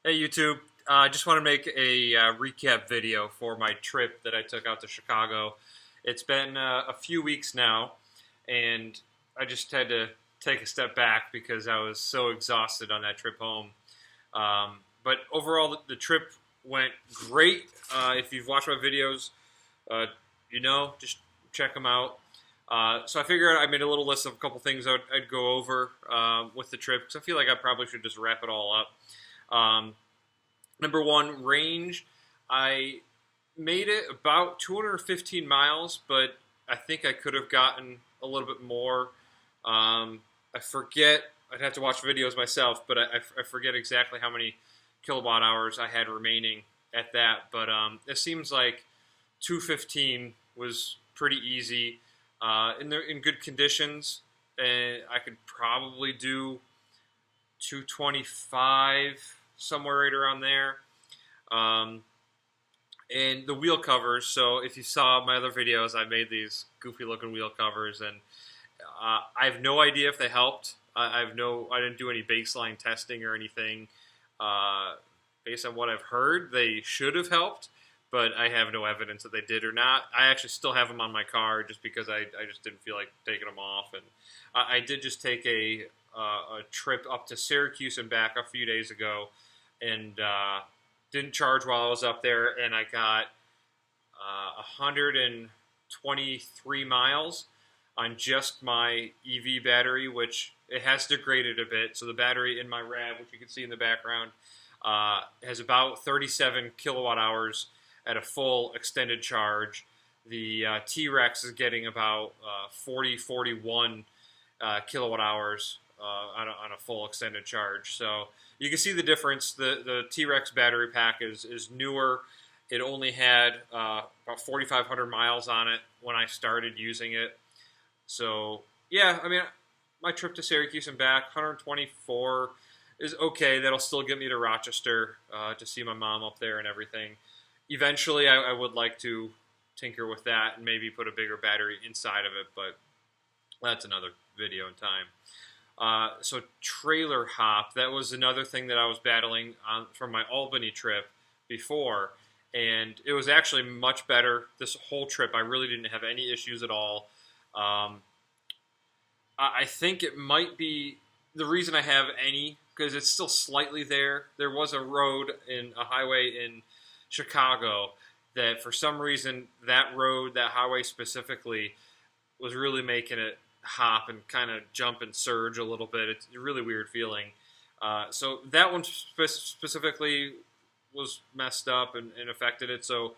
Hey YouTube, I just want to make a recap video for my trip that I took out to Chicago. It's been a few weeks now, and I just had to take a step back because I was so exhausted on that trip home. But overall, the trip went great. If you've watched my videos, uh, just check them out. So I figured I made a little list of a couple things I'd go over with the trip because I feel like I probably should just wrap it all up. Number one, range. I made it about 215 miles, but I think I could have gotten a little bit more. I forget. I'd have to watch videos myself, but I forget exactly how many kilowatt hours I had remaining at that. But it seems like 215 was pretty easy in good conditions, and I could probably do 225 somewhere right around there. Um, and the wheel covers. So if you saw my other videos, I made these goofy looking wheel covers, and I have no idea if they helped. I didn't do any baseline testing or anything. Uh, Based on what I've heard, they should have helped, but I have no evidence that they did or not. I actually still have them on my car just because I just didn't feel like taking them off, and I did just take a trip up to Syracuse and back a few days ago, and didn't charge while I was up there, and I got 123 miles on just my EV battery, which it has degraded a bit. So the battery in my RAV, which you can see in the background, has about 37 kilowatt hours at a full extended charge. The T-Rex is getting about 41 kilowatt hours on a full extended charge. So you can see the difference. The T-Rex battery pack is newer. It only had about 4,500 miles on it when I started using it. So yeah, I mean, my trip to Syracuse and back, 124 is okay. That'll still get me to Rochester to see my mom up there and everything. Eventually, I would like to tinker with that and maybe put a bigger battery inside of it, but that's another video in time. So trailer hop, that was another thing that I was battling on from my Albany trip before, and it was actually much better this whole trip. I really didn't have any issues at all. I think it might be the reason I have any, because it's still slightly there. There was a road in a highway in Chicago that for some reason that road, that highway specifically, was really making it hop and kind of jump and surge a little bit. It's a really weird feeling. So that one specifically was messed up and affected it. So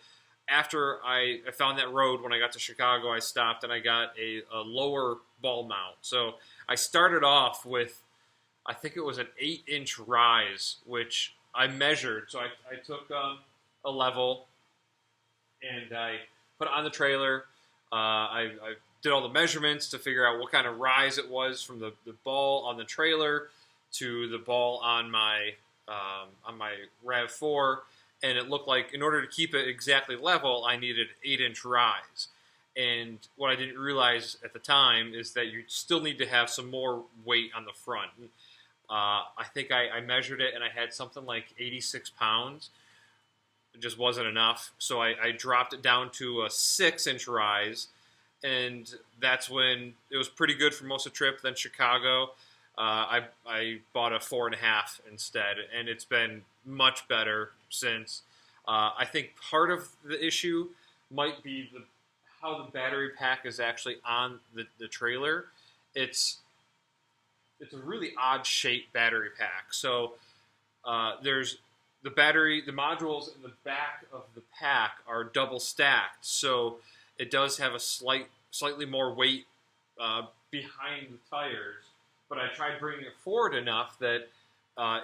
after I found that road when I got to Chicago, I stopped and I got a lower ball mount. So I started off with, I think it was an 8-inch rise, which I measured. So I took a level and I put it on the trailer. I did all the measurements to figure out what kind of rise it was from the ball on the trailer to the ball on my RAV4, and it looked like in order to keep it exactly level, I needed 8-inch rise. And what I didn't realize at the time is that you still need to have some more weight on the front. I think I measured it and I had something like 86 pounds. It just wasn't enough, so I dropped it down to a 6-inch rise, and that's when it was pretty good for most of the trip. Then Chicago, I bought a 4.5 instead, and it's been much better since. I think part of the issue might be how the battery pack is actually on the trailer. It's a really odd shaped battery pack. So there's the modules in the back of the pack are double stacked, so it does have a slightly more weight behind the tires. But I tried bringing it forward enough that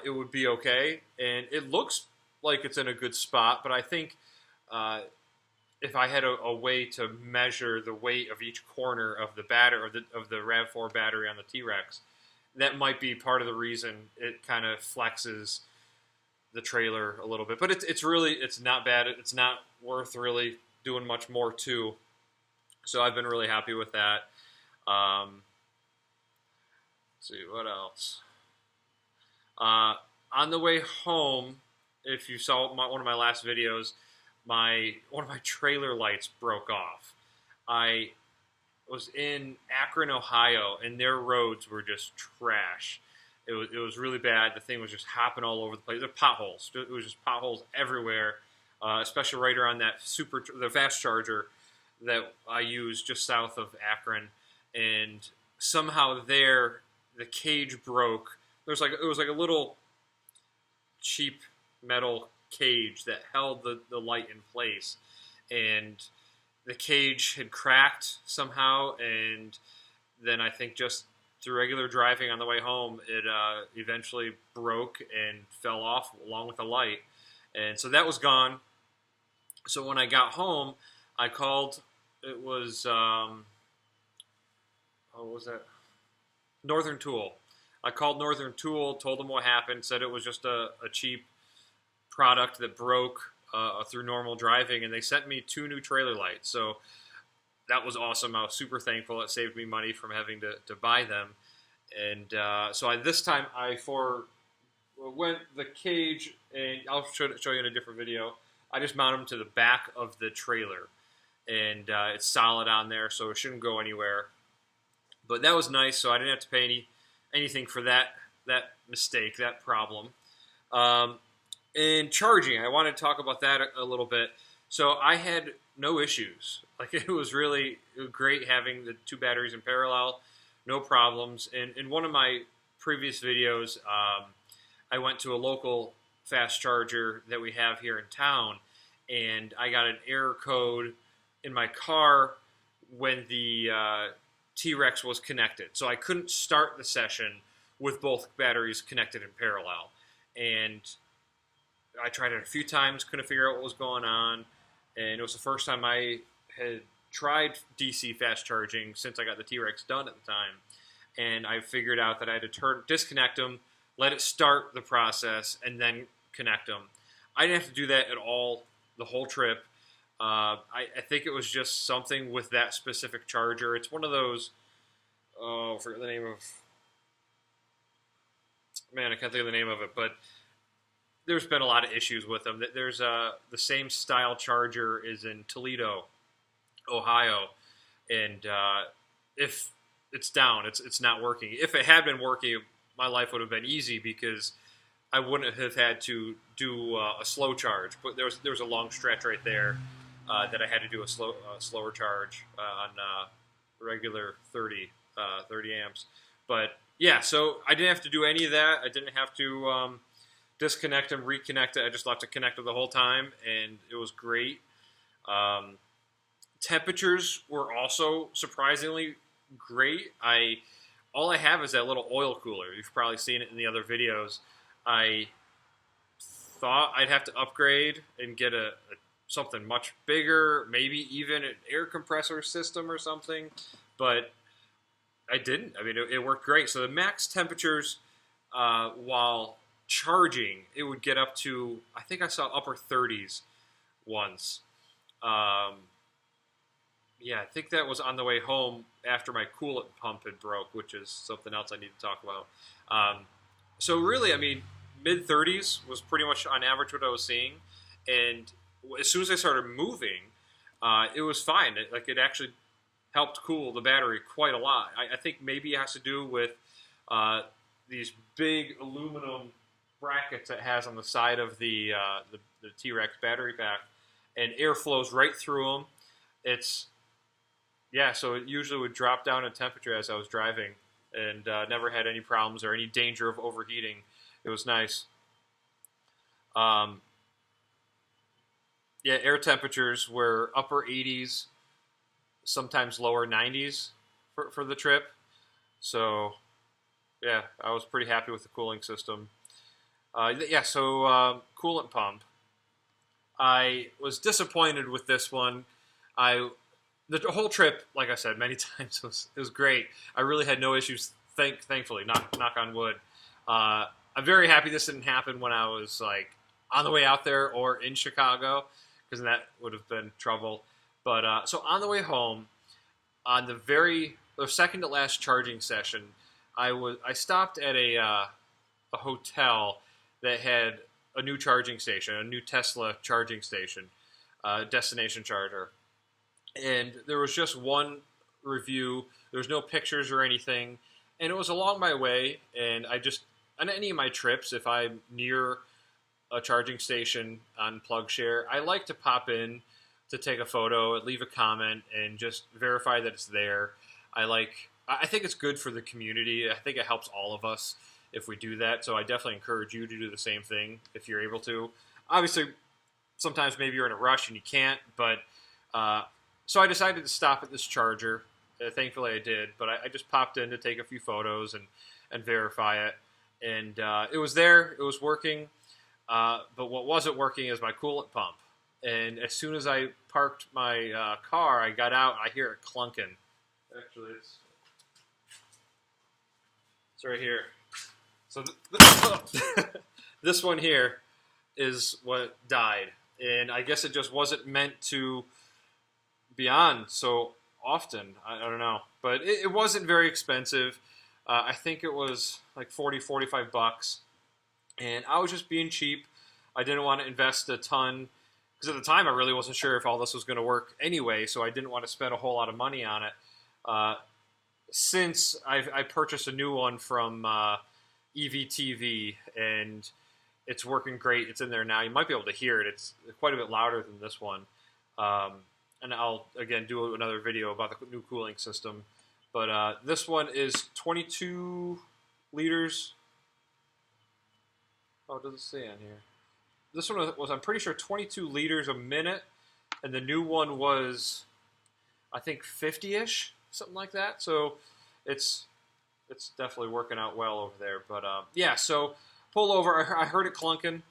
it would be okay, and it looks like it's in a good spot. But I think if I had a way to measure the weight of each corner of the of the RAV4 battery on the T-Rex, that might be part of the reason it kind of flexes the trailer a little bit. But it's not bad. It's not worth really doing much more to. So I've been really happy with that. Let's see what else. On the way home, if you saw one of my last videos, one of my trailer lights broke off. I was in Akron, Ohio, and their roads were just trash. It was really bad. The thing was just hopping all over the place. There were potholes. It was just potholes everywhere, especially right around the fast charger that I use just south of Akron. And somehow there, the cage broke. It was like a little cheap metal cage that held the light in place, and the cage had cracked somehow, and then I think just through regular driving on the way home, it eventually broke and fell off along with the light, and so that was gone. So when I got home, I called. It was what was that? Northern Tool. I called Northern Tool, told them what happened, said it was just a cheap product that broke through normal driving, and they sent me 2 new trailer lights. So that was awesome. I was super thankful. It saved me money from having to buy them. And so this time I went the cage, and I'll show you in a different video. I just mount them to the back of the trailer, and it's solid on there, so it shouldn't go anywhere. But that was nice, so I didn't have to pay anything for that mistake, that problem. And charging, I want to talk about that a little bit. So I had no issues. Like, it was really great having the 2 batteries in parallel, no problems. And in one of my previous videos, I went to a local fast charger that we have here in town, and I got an error code in my car when the T-Rex was connected. So I couldn't start the session with both batteries connected in parallel. And I tried it a few times, couldn't figure out what was going on, and it was the first time I had tried DC fast charging since I got the T-Rex done at the time, and I figured out that I had to disconnect them, let it start the process, and then connect them. I didn't have to do that at all the whole trip. I think it was just something with that specific charger. It's one of those, I forget the name of, man, I can't think of the name of it, but there's been a lot of issues with them. There's the same style charger is in Toledo, Ohio, and if it's down, it's not working. If it had been working, my life would have been easy because I wouldn't have had to do a slow charge. But there was a long stretch right there that I had to do a slower charge on regular 30 amps. But yeah, so I didn't have to do any of that. I didn't have to disconnect them, reconnect it. I just left it connected the whole time, and it was great. Temperatures were also surprisingly great. All I have is that little oil cooler. You've probably seen it in the other videos. I thought I'd have to upgrade and get something much bigger, maybe even an air compressor system or something, but I didn't. I mean, it worked great. So the max temperatures while charging, it would get up to, I think I saw upper 30s once. Yeah, I think that was on the way home after my coolant pump had broke, which is something else I need to talk about. So really, I mean, mid-30s was pretty much on average what I was seeing. And as soon as I started moving, it was fine. It actually helped cool the battery quite a lot. I think maybe it has to do with these big aluminum brackets that it has on the side of the T-Rex battery pack, and air flows right through them. So it usually would drop down in temperature as I was driving, and never had any problems or any danger of overheating. It was nice. Air temperatures were upper 80s, sometimes lower 90s for the trip. So, yeah, I was pretty happy with the cooling system. Coolant pump. I was disappointed with this one. The whole trip, like I said many times, it was great. I really had no issues, thankfully, knock on wood. I'm very happy this didn't happen when I was like on the way out there or in Chicago, because that would have been trouble. But so on the way home, on the second to last charging session, I stopped at a hotel that had a new charging station, a new Tesla charging station, destination charger. And there was just one review. There was no pictures or anything. And it was along my way. And on any of my trips, if I'm near a charging station on PlugShare, I like to pop in to take a photo, leave a comment, and just verify that it's there. I think it's good for the community. I think it helps all of us if we do that. So I definitely encourage you to do the same thing if you're able to. Obviously, sometimes maybe you're in a rush and you can't, but so I decided to stop at this charger. Thankfully, I did, but I just popped in to take a few photos and verify it. And it was there. It was working. But what wasn't working is my coolant pump. And as soon as I parked my car, I got out, and I hear it clunking. Actually, it's right here. So this one here is what died. And I guess it just wasn't meant to be on so often. I don't know. But it wasn't very expensive. I think it was like $45. And I was just being cheap. I didn't want to invest a ton. Because at the time, I really wasn't sure if all this was going to work anyway. So I didn't want to spend a whole lot of money on it. Since I purchased a new one from EVTV, and it's working great. It's in there now. You might be able to hear it. It's quite a bit louder than this one. And I'll, again, do another video about the new cooling system. But this one is 22 liters. Oh, it doesn't say on here. This one was, I'm pretty sure, 22 liters a minute. And the new one was, I think, 50-ish. Something like that. So it's definitely working out well over there. But yeah, so pull over. I heard it clunking.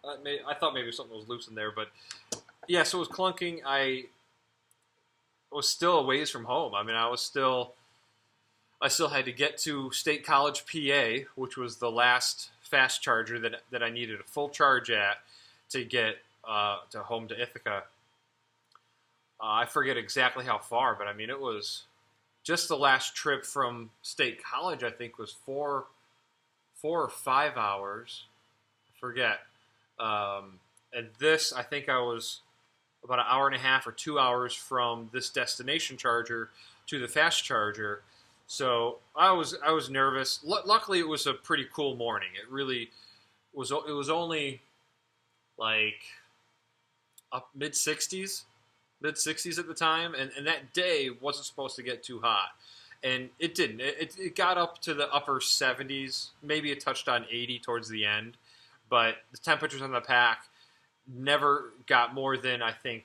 I thought maybe something was loose in there, but yeah, so it was clunking. I was still a ways from home. I mean, I still had to get to State College, PA, which was the last fast charger that I needed a full charge at to get to home to Ithaca. I forget exactly how far, but I mean, it was just the last trip from State College, I think, was 4 or 5 hours. I forget. And this, I think I was about an hour and a half or 2 hours from this destination charger to the fast charger. So I was nervous. Luckily, it was a pretty cool morning. It really was. It was only like up mid-60s at the time, and that day wasn't supposed to get too hot, and it didn't. It got up to the upper 70s, maybe it touched on 80 towards the end, but the temperatures on the pack never got more than, I think,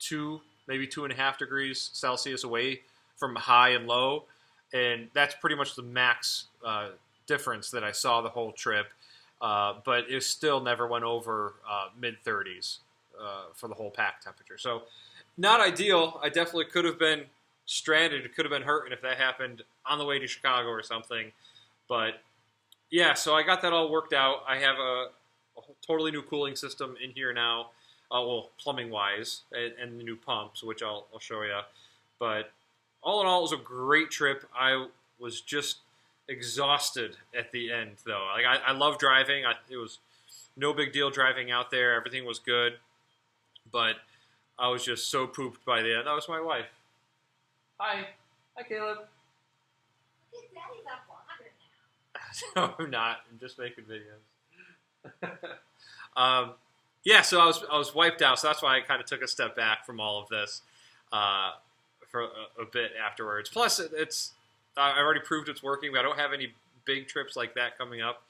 2, maybe 2.5 degrees Celsius away from high and low, and that's pretty much the max difference that I saw the whole trip, but it still never went over mid-30s for the whole pack temperature. So not ideal. I definitely could have been stranded. It could have been hurting if that happened on the way to Chicago or something. But yeah, so I got that all worked out. I have a totally new cooling system in here now, well, plumbing-wise, and the new pumps, which I'll show you. But all in all, it was a great trip. I was just exhausted at the end, though. Like I love driving. It was no big deal driving out there. Everything was good. But I was just so pooped by the end. That was my wife. Hi, Caleb. Daddy's up 100 now. No, I'm not. I'm just making videos. Yeah, so I was wiped out. So that's why I kind of took a step back from all of this for a bit afterwards. Plus, I already proved it's working. I don't have any big trips like that coming up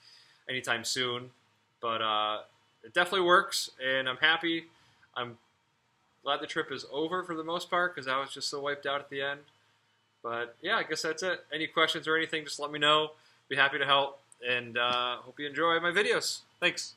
anytime soon. But it definitely works, and I'm happy. I'm glad the trip is over for the most part because I was just so wiped out at the end. But yeah, I guess that's it. Any questions or anything, just let me know. Be happy to help, and hope you enjoy my videos. Thanks.